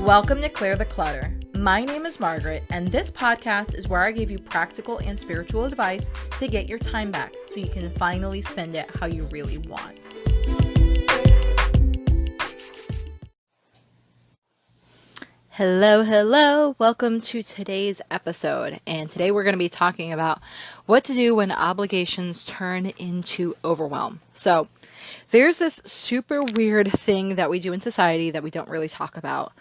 Welcome to Clear the Clutter. My name is Margaret, and this podcast is where I give you practical and spiritual advice to get your time back so you can finally spend it how you really want. Hello. Welcome to today's episode. And today we're going to be talking about what to do when obligations turn into overwhelm. So there's this super weird thing that we do in society that we don't really talk about.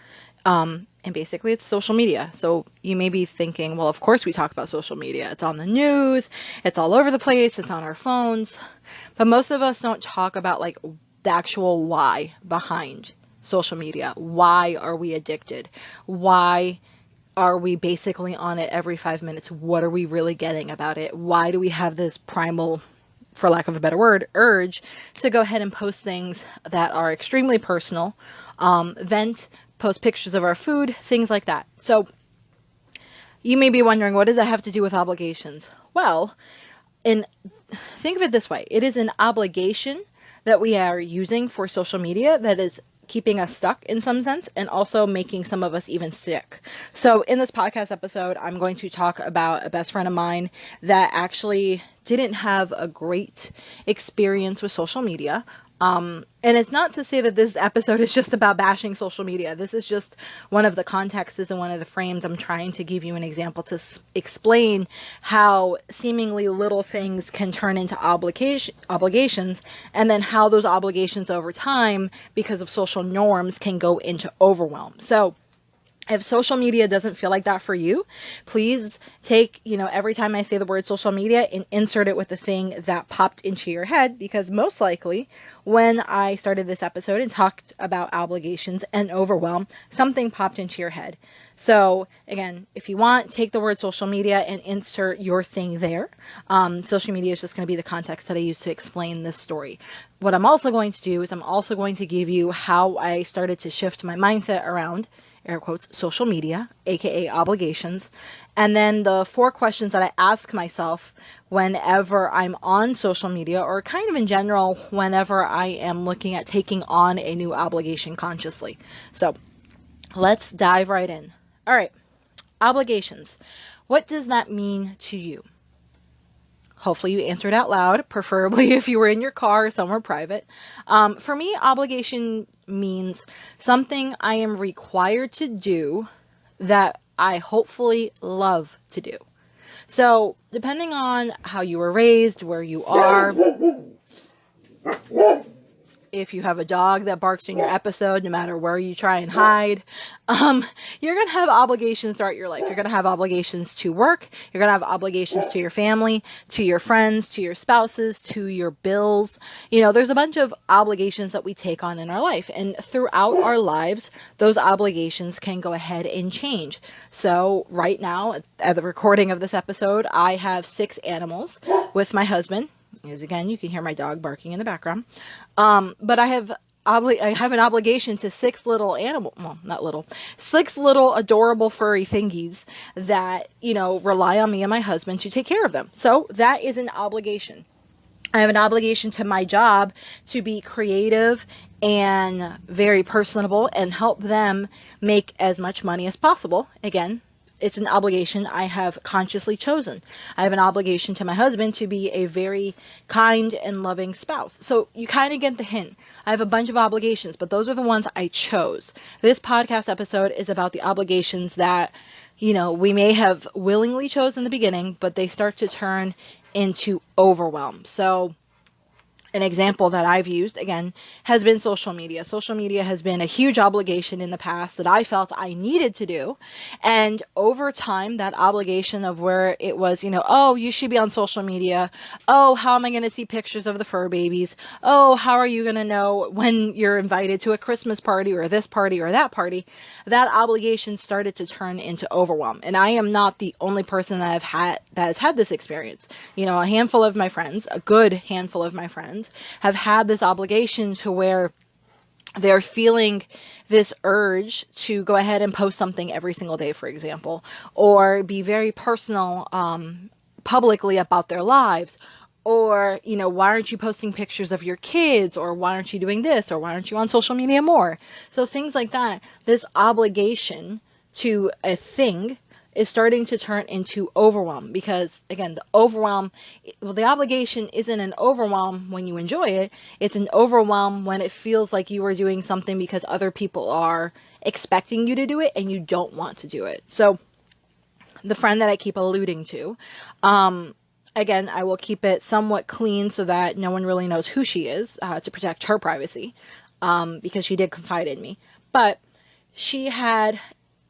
And basically it's social media. So you may be thinking, well, of course we talk about social media. It's on the news. It's all over the place. It's on our phones. But most of us don't talk about like the actual why behind social media. Why are we addicted? Why are we basically on it every 5 minutes? What are we really getting about it? Why do we have this primal, for lack of a better word, urge to go ahead and post things that are extremely personal, post pictures of our food, things like that. So you may be wondering, what does that have to do with obligations? Well, think of it this way. It is an obligation that we are using for social media that is keeping us stuck in some sense and also making some of us even sick. So in this podcast episode, I'm going to talk about a best friend of mine that actually didn't have a great experience with social media. And it's not to say that this episode is just about bashing social media. This is just one of the contexts and one of the frames. I'm trying to give you an example to explain how seemingly little things can turn into obligations, and then how those obligations over time, because of social norms, can go into overwhelm. So if social media doesn't feel like that for you, please take, every time I say the word social media and insert it with the thing that popped into your head, because most likely when I started this episode and talked about obligations and overwhelm, something popped into your head. So again, if you want, take the word social media and insert your thing there. Social media is just going to be the context that I use to explain this story. What I'm also going to do is I'm also going to give you how I started to shift my mindset around, air quotes, social media, aka obligations, and then the 4 questions that I ask myself whenever I'm on social media, or kind of in general whenever I am looking at taking on a new obligation consciously. So let's dive right in. All right, obligations. What does that mean to you? Hopefully you answered out loud, preferably if you were in your car or somewhere private. For me, obligation means something I am required to do that I hopefully love to do. So depending on how you were raised, where you are, if you have a dog that barks in your episode, no matter where you try and hide, you're going to have obligations throughout your life. You're going to have obligations to work. You're going to have obligations to your family, to your friends, to your spouses, to your bills. There's a bunch of obligations that we take on in our life. And throughout our lives, those obligations can go ahead and change. So right now, at the recording of this episode, I have 6 animals with my husband. As again, you can hear my dog barking in the background. But I have an obligation to 6 little 6 little adorable furry thingies that, rely on me and my husband to take care of them. So that is an obligation. I have an obligation to my job to be creative and very personable and help them make as much money as possible. Again, it's an obligation I have consciously chosen. I have an obligation to my husband to be a very kind and loving spouse. So you kind of get the hint. I have a bunch of obligations, but those are the ones I chose. This podcast episode is about the obligations that, we may have willingly chosen in the beginning, but they start to turn into overwhelm. So an example that I've used, again, has been social media. Social media has been a huge obligation in the past that I felt I needed to do. And over time, that obligation of where it was, oh, you should be on social media. Oh, how am I going to see pictures of the fur babies? Oh, how are you going to know when you're invited to a Christmas party or this party or that party? That obligation started to turn into overwhelm. And I am not the only person that has had this experience. A handful of my friends, a good handful of my friends, have had this obligation to where they're feeling this urge to go ahead and post something every single day, for example, or be very personal publicly about their lives, Or, why aren't you posting pictures of your kids? Or why aren't you doing this? Or why aren't you on social media more? So things like that, this obligation to a thing is starting to turn into overwhelm, because again, the obligation isn't an overwhelm when you enjoy it. It's an overwhelm when it feels like you are doing something because other people are expecting you to do it and you don't want to do it. So the friend that I keep alluding to, again, I will keep it somewhat clean so that no one really knows who she is, to protect her privacy, because she did confide in me. But she had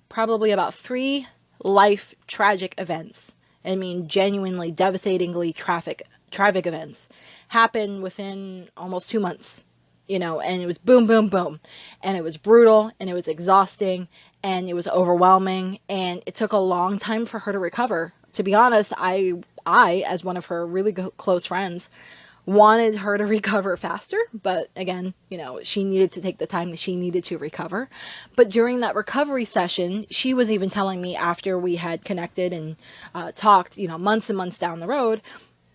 probably about 3 life tragic events. I mean, genuinely, devastatingly tragic events happen within almost 2 months, and it was boom, boom, boom. And it was brutal, and it was exhausting, and it was overwhelming, and it took a long time for her to recover. To be honest, I, as one of her really close friends, wanted her to recover faster, but again, she needed to take the time that she needed to recover. But during that recovery session, she was even telling me, after we had connected and talked, months and months down the road,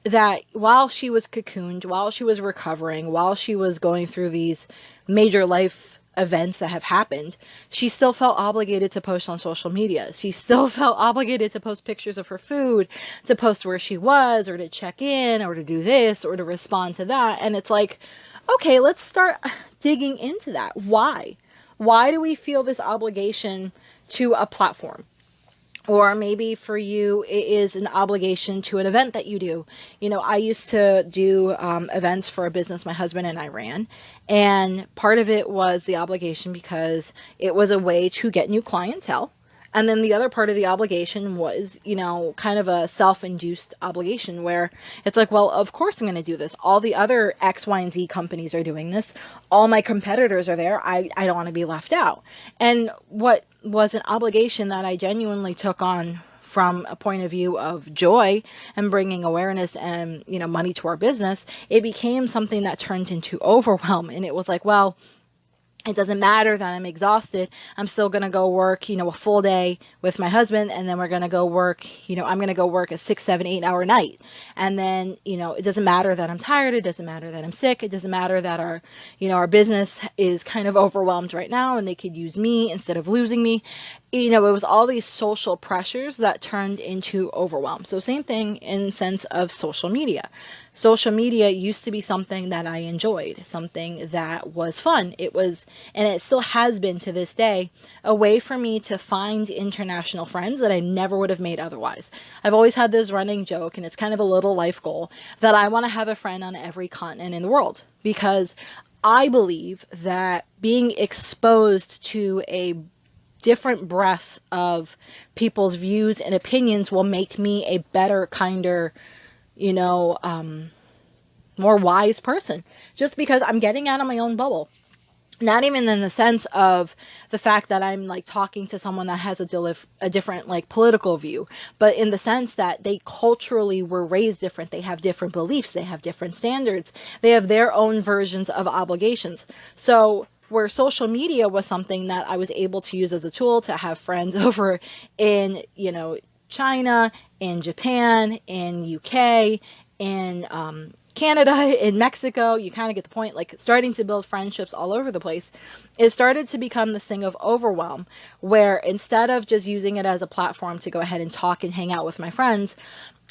that while she was cocooned, while she was recovering, while she was going through these major life events that have happened, she still felt obligated to post on social media. She still felt obligated to post pictures of her food, to post where she was, or to check in, or to do this, or to respond to that. And it's like, okay, let's start digging into that. Why? Why do we feel this obligation to a platform? Or maybe for you, it is an obligation to an event that you do. I used to do events for a business my husband and I ran. And part of it was the obligation because it was a way to get new clientele. And then the other part of the obligation was, kind of a self-induced obligation where it's like, well, of course I'm going to do this. All the other X, Y, and Z companies are doing this. All my competitors are there. I don't want to be left out. And what was an obligation that I genuinely took on from a point of view of joy and bringing awareness and, money to our business, it became something that turned into overwhelm. And it was like, well, it doesn't matter that I'm exhausted. I'm still going to go work, a full day with my husband. And then we're going to go work, I'm going to go work a 6, 7, 8 hour night. And then, it doesn't matter that I'm tired. It doesn't matter that I'm sick. It doesn't matter that our business is kind of overwhelmed right now and they could use me instead of losing me. It was all these social pressures that turned into overwhelm. So same thing in the sense of social media. Social media used to be something that I enjoyed, something that was fun. It was, and it still has been to this day, a way for me to find international friends that I never would have made otherwise. I've always had this running joke, and it's kind of a little life goal, that I want to have a friend on every continent in the world, because I believe that being exposed to a different breadth of people's views and opinions will make me a better, kinder, more wise person, just because I'm getting out of my own bubble. Not even in the sense of the fact that I'm like talking to someone that has a different like political view, but in the sense that they culturally were raised different. They have different beliefs. They have different standards. They have their own versions of obligations. So where social media was something that I was able to use as a tool to have friends over in, China, in Japan, in UK, in Canada, in Mexico, you kind of get the point, like starting to build friendships all over the place, it started to become this thing of overwhelm, where instead of just using it as a platform to go ahead and talk and hang out with my friends,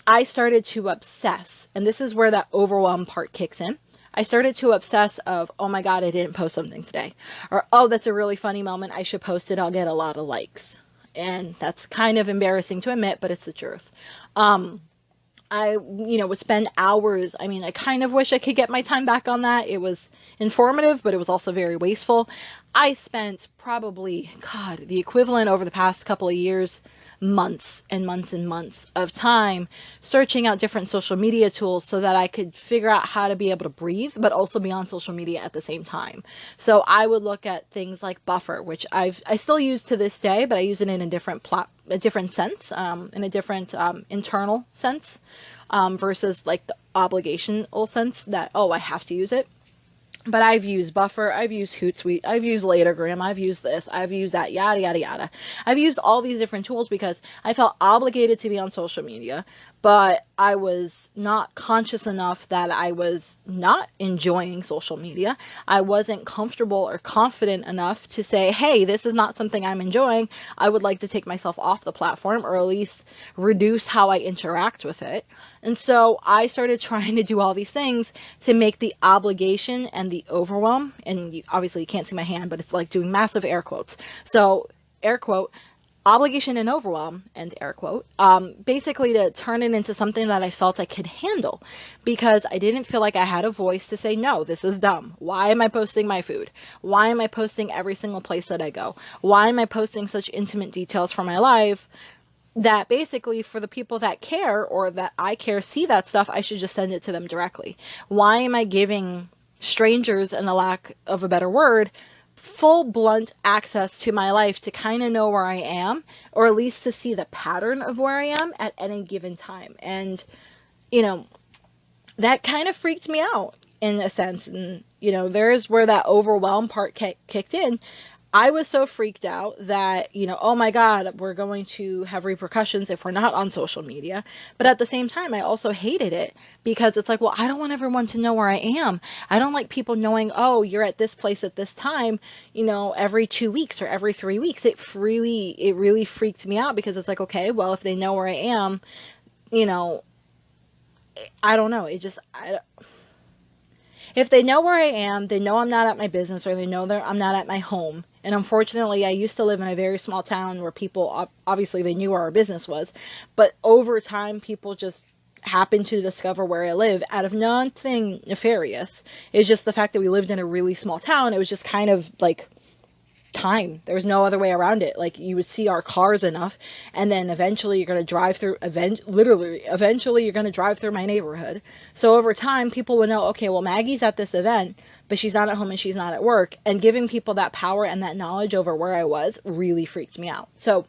I started to obsess. And this is where that overwhelm part kicks in. I started to obsess of, oh my God, I didn't post something today. Or, oh, that's a really funny moment. I should post it. I'll get a lot of likes. And that's kind of embarrassing to admit, but it's the truth. I, would spend hours. I mean, I kind of wish I could get my time back on that. It was informative, but it was also very wasteful. I spent probably, God, the equivalent over the past couple of years, months and months and months of time searching out different social media tools so that I could figure out how to be able to breathe, but also be on social media at the same time. So I would look at things like Buffer, which I still use to this day, but I use it in a different sense, in a different internal sense, versus like the obligational sense that, oh, I have to use it. But I've used Buffer, I've used Hootsuite, I've used Latergram, I've used this, I've used that, yada, yada, yada. I've used all these different tools because I felt obligated to be on social media, but I was not conscious enough that I was not enjoying social media. I wasn't comfortable or confident enough to say, hey, this is not something I'm enjoying. I would like to take myself off the platform, or at least reduce how I interact with it. And so I started trying to do all these things to make the obligation and the overwhelm, and obviously you can't see my hand, but it's like doing massive air quotes. So, air quote, obligation and overwhelm, and air quote, basically to turn it into something that I felt I could handle, because I didn't feel like I had a voice to say, no, this is dumb. Why am I posting my food? Why am I posting every single place that I go? Why am I posting such intimate details from my life that basically for the people that care, or that I care, see that stuff, I should just send it to them directly? Why am I giving strangers, in the lack of a better word, full blunt access to my life to kind of know where I am, or at least to see the pattern of where I am at any given time? And, you know, that kind of freaked me out in a sense. And, you know, there's where that overwhelm part kicked in. I was so freaked out that, you know, oh my God, we're going to have repercussions if we're not on social media. But at the same time, I also hated it, because it's like, well, I don't want everyone to know where I am. I don't like people knowing, oh, you're at this place at this time, you know, every 2 weeks or every 3 weeks. It really freaked me out, because it's like, okay, well, if they know where I am, you know, I don't know. If they know where I am, they know I'm not at my business, or they know that I'm not at my home. And unfortunately, I used to live in a very small town where people, obviously they knew where our business was, but over time, people just happened to discover where I live out of nothing nefarious. It's just the fact that we lived in a really small town. It was just kind of like time. There was no other way around it. Like, you would see our cars enough, and then eventually you're going to drive through, eventually you're going to drive through my neighborhood. So over time, people would know, okay, well, Maggie's at this event, but she's not at home and she's not at work. And giving people that power and that knowledge over where I was really freaked me out. So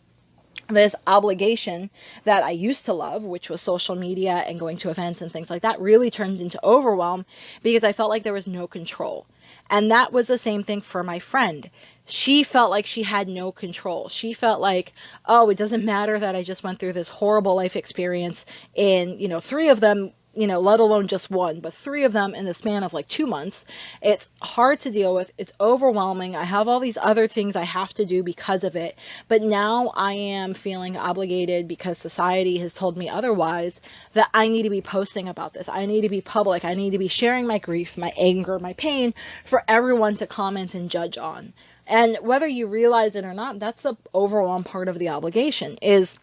this obligation that I used to love, which was social media and going to events and things like that, really turned into overwhelm, because I felt like there was no control. And that was the same thing for my friend. She felt like she had no control. She felt like, oh, it doesn't matter that I just went through this horrible life experience in, you know, 3 of them, you know, let alone just one, but 3 of them in the span of like 2 months. It's hard to deal with. It's overwhelming. I have all these other things I have to do because of it. But now I am feeling obligated, because society has told me otherwise, that I need to be posting about this. I need to be public. I need to be sharing my grief, my anger, my pain, for everyone to comment and judge on. And whether you realize it or not, that's the overwhelm part of the obligation, is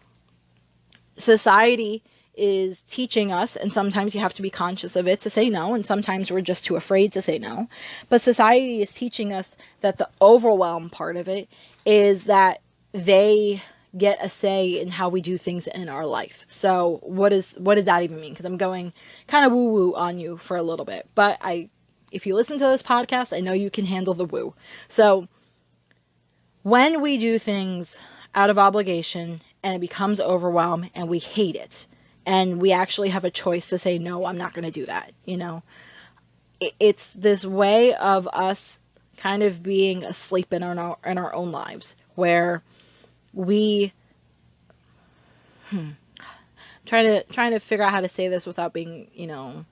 society is teaching us, and sometimes you have to be conscious of it to say no, and sometimes we're just too afraid to say no. But society is teaching us that the overwhelm part of it is that they get a say in how we do things in our life. So what does that even mean? Because I'm going kind of woo-woo on you for a little bit. But if you listen to this podcast, I know you can handle the woo. So when we do things out of obligation and it becomes overwhelm and we hate it, and we actually have a choice to say, no, I'm not going to do that, you know, it's this way of us kind of being asleep in our own lives, where we trying to figure out how to say this without being, you know,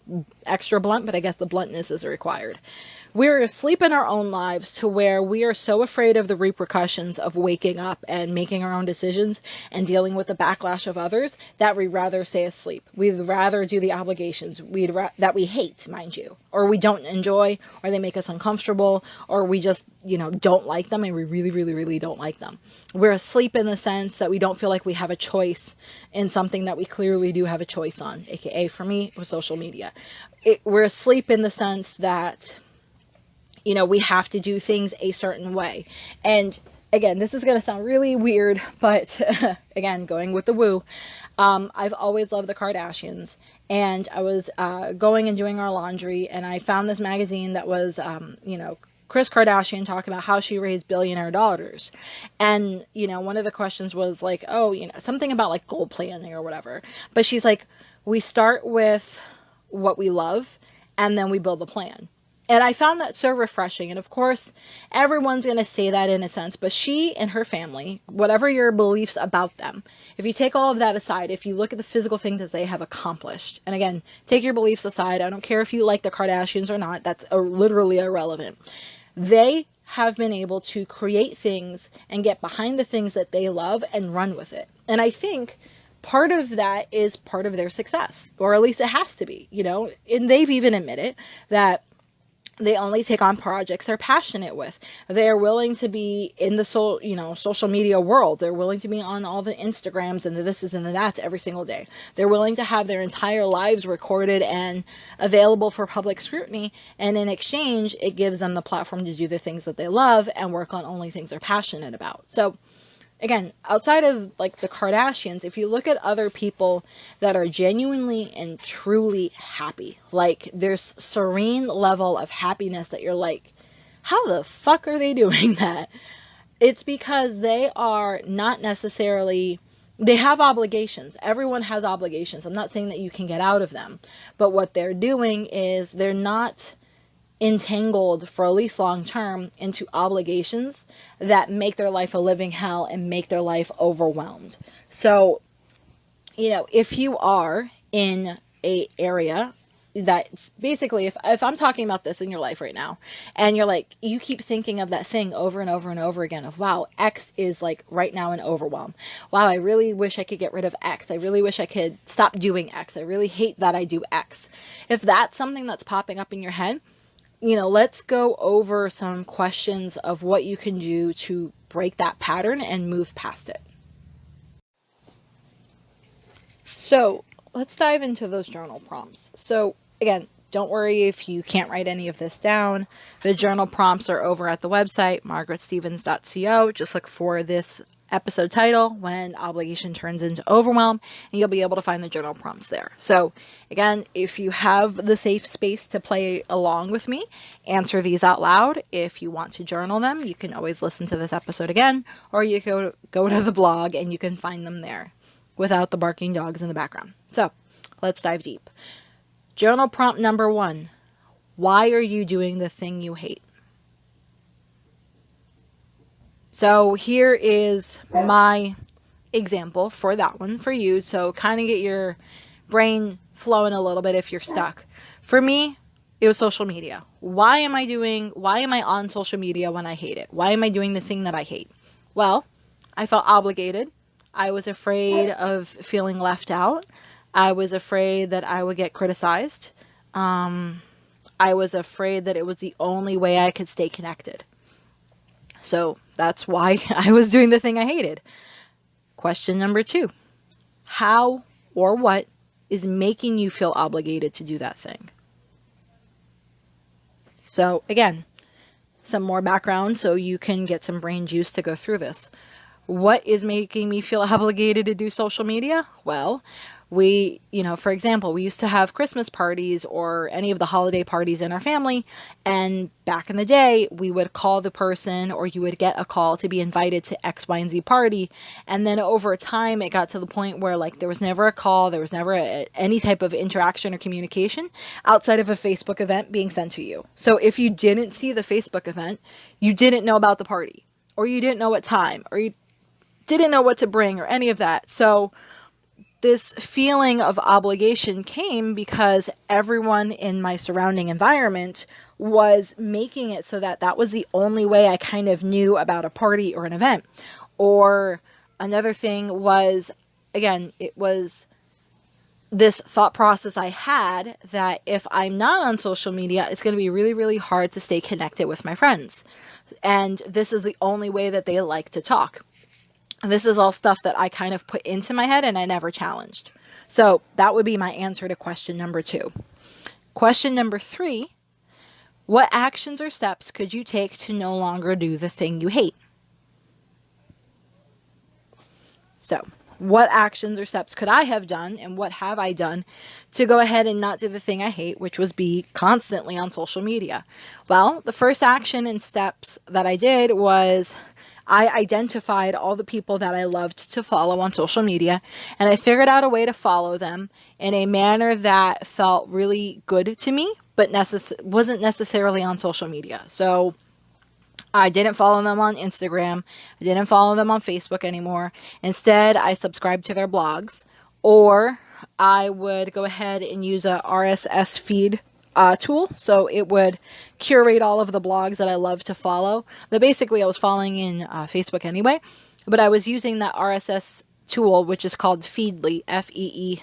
extra blunt, but I guess the bluntness is required. We're asleep in our own lives, to where we are so afraid of the repercussions of waking up and making our own decisions and dealing with the backlash of others, that we'd rather stay asleep. We'd rather do the obligations that we hate, mind you, or we don't enjoy, or they make us uncomfortable, or we just, you know, don't like them, and we really, really, really don't like them. We're asleep in the sense that we don't feel like we have a choice in something that we clearly do have a choice on, aka for me, it was social media. We're asleep in the sense that, you know, we have to do things a certain way. And again, this is going to sound really weird, but again, going with the woo, I've always loved the Kardashians. And I was going and doing our laundry, and I found this magazine that was, you know, Kris Kardashian talking about how she raised billionaire daughters. And, you know, one of the questions was like, oh, you know, something about like goal planning or whatever. But she's like, we start with what we love, and then we build the plan. And I found that so refreshing. And of course, everyone's going to say that in a sense, but she and her family, whatever your beliefs about them, if you take all of that aside, if you look at the physical things that they have accomplished, and again, take your beliefs aside, I don't care if you like the Kardashians or not, that's literally irrelevant. They have been able to create things and get behind the things that they love and run with it. And I think part of that is part of their success, or at least it has to be, and they've even admitted that they only take on projects they're passionate with. They're willing to be in the social media world. They're willing to be on all the Instagrams and the thises and the that's every single day. They're willing to have their entire lives recorded and available for public scrutiny. And in exchange, it gives them the platform to do the things that they love and work on only things they're passionate about. So again, outside of like the Kardashians, if you look at other people that are genuinely and truly happy, like there's serene level of happiness that you're like, how the fuck are they doing that? It's because they are not necessarily, they have obligations. Everyone has obligations. I'm not saying that you can get out of them, but what they're doing is they're not entangled for at least long term into obligations that make their life a living hell and make their life overwhelmed. So, if you are in a area that's basically, if I'm talking about this in your life right now, and you're like, you keep thinking of that thing over and over and over again of, wow, X is like right now an overwhelm. Wow, I really wish I could get rid of X. I really wish I could stop doing X. I really hate that I do X. If that's something that's popping up in your head, let's go over some questions of what you can do to break that pattern and move past it. So let's dive into those journal prompts. So again, don't worry if you can't write any of this down. The journal prompts are over at the website, margaretstevens.co. Just look for this episode title, When Obligation Turns into Overwhelm, and you'll be able to find the journal prompts there. So again, if you have the safe space to play along with me, answer these out loud. If you want to journal them, you can always listen to this episode again, or you go to the blog and you can find them there without the barking dogs in the background. So let's dive deep. Journal prompt number 1. Why are you doing the thing you hate? So here is my example for that one for you. So kind of get your brain flowing a little bit if you're stuck. For me, it was social media. Why am I on social media when I hate it? Why am I doing the thing that I hate? Well, I felt obligated. I was afraid of feeling left out. I was afraid that I would get criticized. I was afraid that it was the only way I could stay connected. So that's why I was doing the thing I hated. Question number 2. How or what is making you feel obligated to do that thing? So again, some more background so you can get some brain juice to go through this. What is making me feel obligated to do social media? Well, for example, we used to have Christmas parties or any of the holiday parties in our family. And back in the day, we would call the person, or you would get a call to be invited to X, Y, and Z party. And then over time, it got to the point where there was never a call. There was never any type of interaction or communication outside of a Facebook event being sent to you. So if you didn't see the Facebook event, you didn't know about the party, or you didn't know what time, or you didn't know what to bring, or any of that. So this feeling of obligation came because everyone in my surrounding environment was making it so that that was the only way I kind of knew about a party or an event. Or another thing was, again, it was this thought process I had that if I'm not on social media, it's going to be really, really hard to stay connected with my friends. And this is the only way that they like to talk. This is all stuff that I kind of put into my head and I never challenged. So that would be my answer to question number 2. Question number 3, what actions or steps could you take to no longer do the thing you hate? So what actions or steps could I have done, and what have I done to go ahead and not do the thing I hate, which was be constantly on social media? Well, the first action and steps that I did was I identified all the people that I loved to follow on social media, and I figured out a way to follow them in a manner that felt really good to me but wasn't necessarily on social media. So I didn't follow them on Instagram. I didn't follow them on Facebook anymore. Instead, I subscribed to their blogs, or I would go ahead and use a RSS feed tool. So it would curate all of the blogs that I love to follow. But basically, I was following in Facebook anyway, but I was using that RSS tool, which is called Feedly, Feedlely.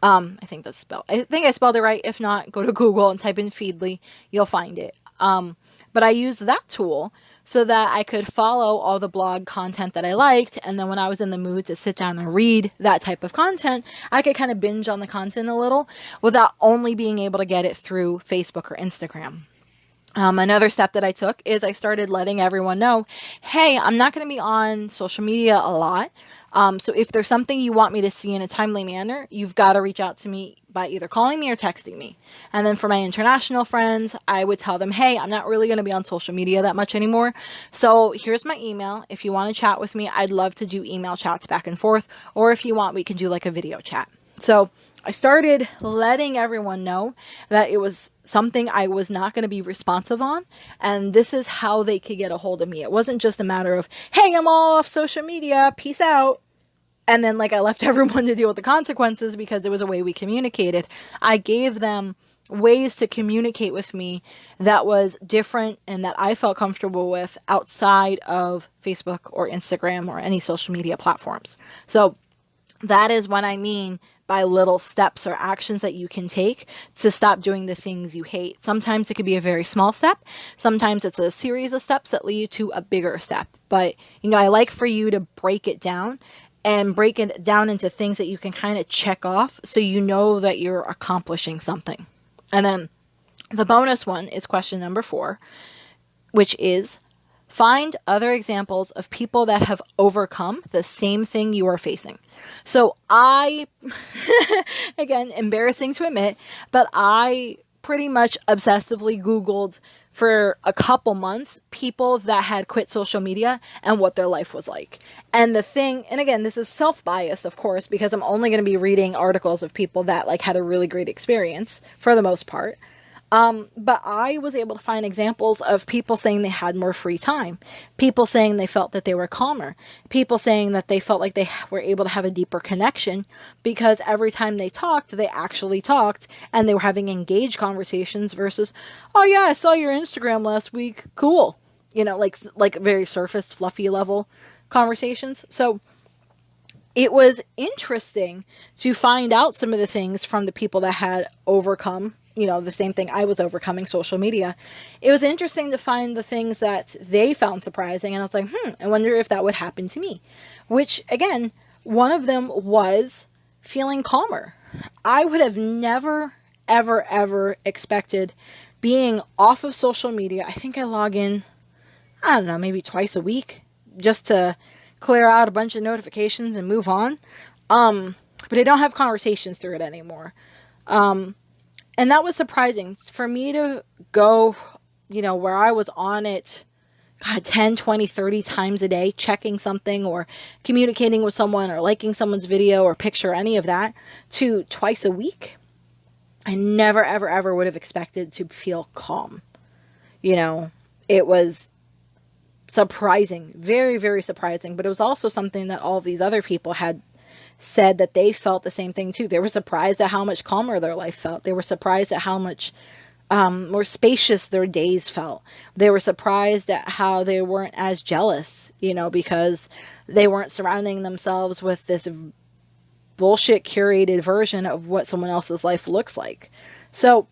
I think I spelled it right. If not, go to Google and type in Feedly. You'll find it. But I used that tool so that I could follow all the blog content that I liked. And then when I was in the mood to sit down and read that type of content, I could kind of binge on the content a little without only being able to get it through Facebook or Instagram. Another step that I took is I started letting everyone know, hey, I'm not going to be on social media a lot. So if there's something you want me to see in a timely manner, you've got to reach out to me by either calling me or texting me. And then for my international friends, I would tell them, hey, I'm not really going to be on social media that much anymore. So here's my email. If you want to chat with me, I'd love to do email chats back and forth. Or if you want, we can do like a video chat. So I started letting everyone know that it was something I was not going to be responsive on. And this is how they could get a hold of me. It wasn't just a matter of, hey, I'm all off social media. Peace out. And then I left everyone to deal with the consequences because there was a way we communicated. I gave them ways to communicate with me that was different and that I felt comfortable with outside of Facebook or Instagram or any social media platforms. So that is what I mean by little steps or actions that you can take to stop doing the things you hate. Sometimes it could be a very small step. Sometimes it's a series of steps that lead to a bigger step. But, I like for you to break it down and break it down into things that you can kind of check off so you know that you're accomplishing something. And then the bonus one is question number 4, which is find other examples of people that have overcome the same thing you are facing. So I, again, embarrassing to admit, but I pretty much obsessively Googled for a couple months people that had quit social media and what their life was like. And again, this is self-biased, of course, because I'm only going to be reading articles of people that had a really great experience for the most part. But I was able to find examples of people saying they had more free time, people saying they felt that they were calmer, people saying that they felt like they were able to have a deeper connection because every time they talked, they actually talked and they were having engaged conversations versus, oh yeah, I saw your Instagram last week. Cool. Like very surface, fluffy level conversations. So it was interesting to find out some of the things from the people that had overcome the same thing I was overcoming, social media. It was interesting to find the things that they found surprising. And I was like, I wonder if that would happen to me. Which, again, one of them was feeling calmer. I would have never, ever, ever expected being off of social media. I think I log in, I don't know, maybe twice a week just to clear out a bunch of notifications and move on. But I don't have conversations through it anymore. And that was surprising for me to go, where I was on it, 10, 20, 30 times a day, checking something or communicating with someone or liking someone's video or picture, any of that, to twice a week. I never, ever, ever would have expected to feel calm. It was surprising, very, very surprising, but it was also something that all of these other people had said that they felt the same thing too. They were surprised at how much calmer their life felt. They were surprised at how much more spacious their days felt. They were surprised at how they weren't as jealous, because they weren't surrounding themselves with this bullshit curated version of what someone else's life looks like. So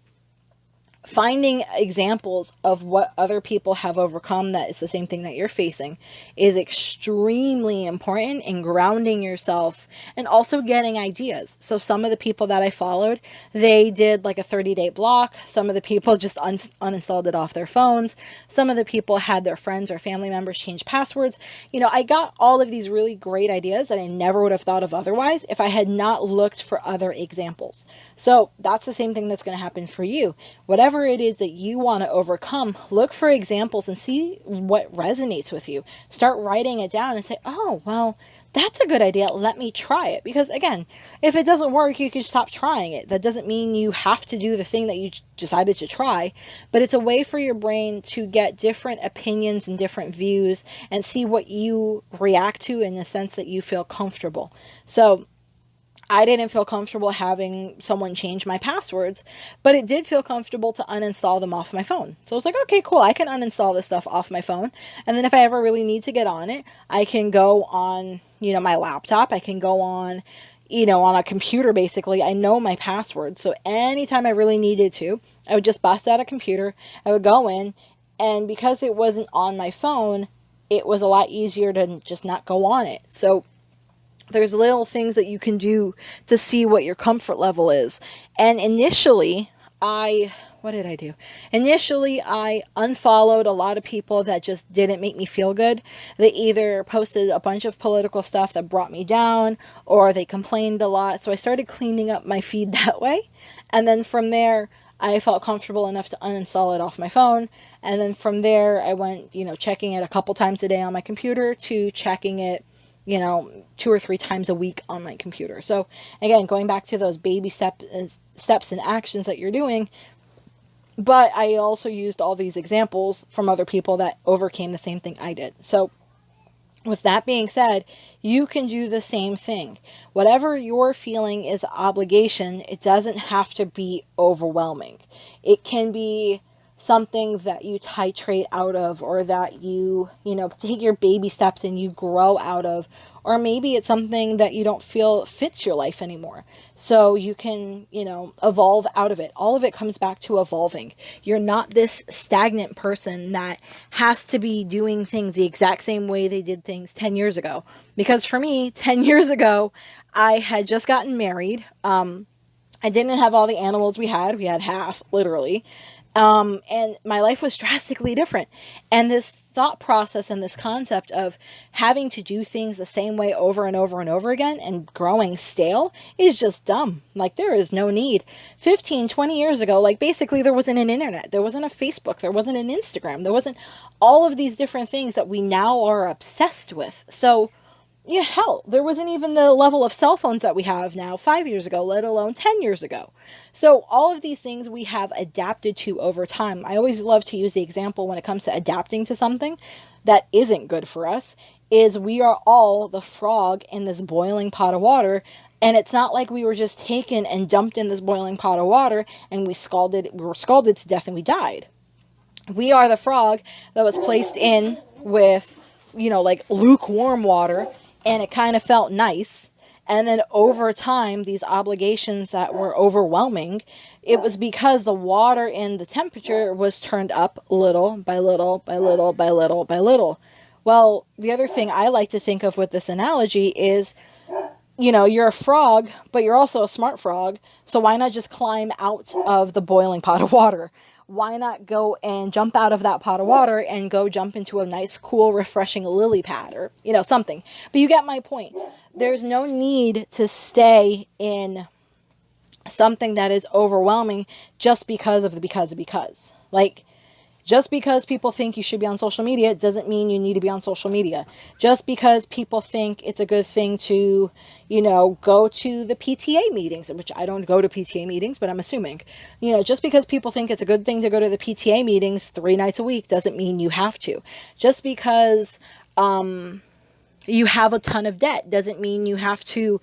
finding examples of what other people have overcome that is the same thing that you're facing is extremely important in grounding yourself and also getting ideas. So some of the people that I followed, they did like a 30-day block. Some of the people just uninstalled it off their phones. Some of the people had their friends or family members change passwords. I got all of these really great ideas that I never would have thought of otherwise if I had not looked for other examples. So that's the same thing that's going to happen for you. Whatever it is that you want to overcome, look for examples and see what resonates with you. Start writing it down and say, oh, well, that's a good idea. Let me try it. Because again, if it doesn't work, you can stop trying it. That doesn't mean you have to do the thing that you decided to try, but it's a way for your brain to get different opinions and different views and see what you react to in the sense that you feel comfortable. So I didn't feel comfortable having someone change my passwords, but it did feel comfortable to uninstall them off my phone. So I was like, okay, cool. I can uninstall this stuff off my phone. And then if I ever really need to get on it, I can go on, my laptop. I can go on, on a computer, basically. I know my password. So anytime I really needed to, I would just bust out a computer. I would go in, and because it wasn't on my phone, it was a lot easier to just not go on it. So there's little things that you can do to see what your comfort level is. And initially, what did I do? Initially, I unfollowed a lot of people that just didn't make me feel good. They either posted a bunch of political stuff that brought me down, or they complained a lot. So I started cleaning up my feed that way. And then from there, I felt comfortable enough to uninstall it off my phone. And then from there, I went, checking it a couple times a day on my computer to checking it 2 or 3 times a week on my computer. So again, going back to those baby steps and actions that you're doing. But I also used all these examples from other people that overcame the same thing I did. So with that being said, you can do the same thing. Whatever you're feeling is obligation, it doesn't have to be overwhelming. It can be something that you titrate out of, or that you take your baby steps and you grow out of, or maybe it's something that you don't feel fits your life anymore. So you can, evolve out of it. All of it comes back to evolving. You're not this stagnant person that has to be doing things the exact same way they did things 10 years ago. Because for me, 10 years ago, I had just gotten married. I didn't have all the animals we had. We had half, literally. And my life was drastically different. And this thought process and this concept of having to do things the same way over and over and over again and growing stale is just dumb. Like, there is no need. 15, 20 years ago, basically there wasn't an internet. There wasn't a Facebook. There wasn't an Instagram. There wasn't all of these different things that we now are obsessed with. So, hell, there wasn't even the level of cell phones that we have now 5 years ago, let alone 10 years ago. So all of these things we have adapted to over time. I always love to use the example when it comes to adapting to something that isn't good for us, is we are all the frog in this boiling pot of water. And it's not like we were just taken and dumped in this boiling pot of water and we were scalded to death and we died. We are the frog that was placed in with, lukewarm water, and it kind of felt nice. And then over time, these obligations that were overwhelming, it was because the water and the temperature was turned up little by little by little by little by little. Well, the other thing I like to think of with this analogy is, you're a frog, but you're also a smart frog. So why not just climb out of the boiling pot of water? Why not go and jump out of that pot of water and go jump into a nice, cool, refreshing lily pad, or, something. But you get my point. There's no need to stay in something that is overwhelming just because of the because. Just because people think you should be on social media doesn't mean you need to be on social media. Just because people think it's a good thing to, go to the PTA meetings, which I don't go to PTA meetings, but I'm assuming, just because people think it's a good thing to go to the PTA meetings 3 nights a week doesn't mean you have to. Just because, you have a ton of debt doesn't mean you have to,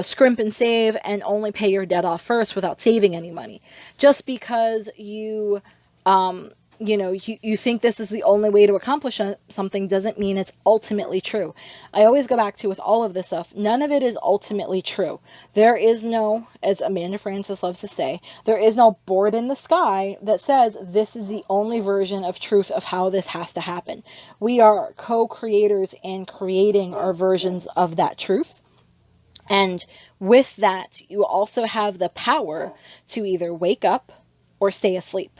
scrimp and save and only pay your debt off first without saving any money. Just because you think this is the only way to accomplish something doesn't mean it's ultimately true. I always go back to, with all of this stuff, none of it is ultimately true. There is no, as Amanda Francis loves to say, there is no board in the sky that says this is the only version of truth of how this has to happen. We are co-creators in creating our versions of that truth. And with that, you also have the power to either wake up or stay asleep.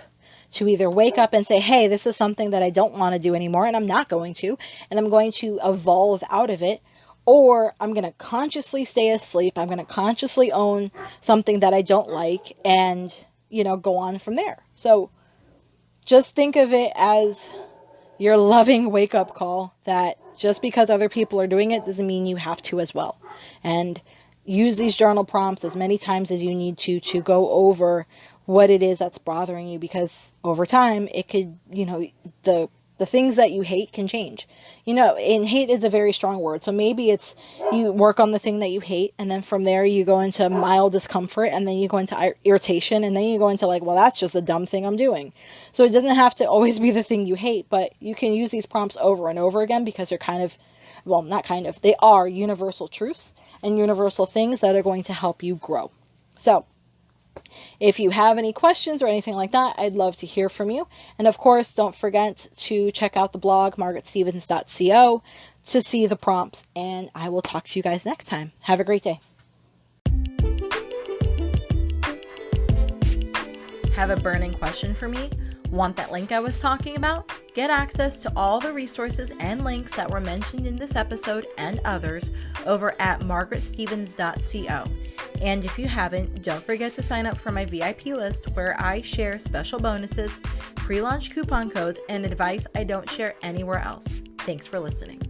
To either wake up and say, hey, this is something that I don't want to do anymore, and I'm not going to, and I'm going to evolve out of it, or I'm going to consciously stay asleep. I'm going to consciously own something that I don't like and, go on from there. So just think of it as your loving wake-up call that just because other people are doing it doesn't mean you have to as well. And use these journal prompts as many times as you need to go over what it is that's bothering you, because over time it could, the things that you hate can change. And hate is a very strong word. So maybe it's you work on the thing that you hate, and then from there you go into mild discomfort, and then you go into irritation, and then you go into well, that's just a dumb thing I'm doing. So it doesn't have to always be the thing you hate, but you can use these prompts over and over again because they're they are universal truths and universal things that are going to help you grow. So if you have any questions or anything like that, I'd love to hear from you. And of course, don't forget to check out the blog, margaretstevens.co, to see the prompts. And I will talk to you guys next time. Have a great day. Have a burning question for me? Want that link I was talking about? Get access to all the resources and links that were mentioned in this episode and others over at margaretstevens.co. And if you haven't, don't forget to sign up for my VIP list where I share special bonuses, pre-launch coupon codes, and advice I don't share anywhere else. Thanks for listening.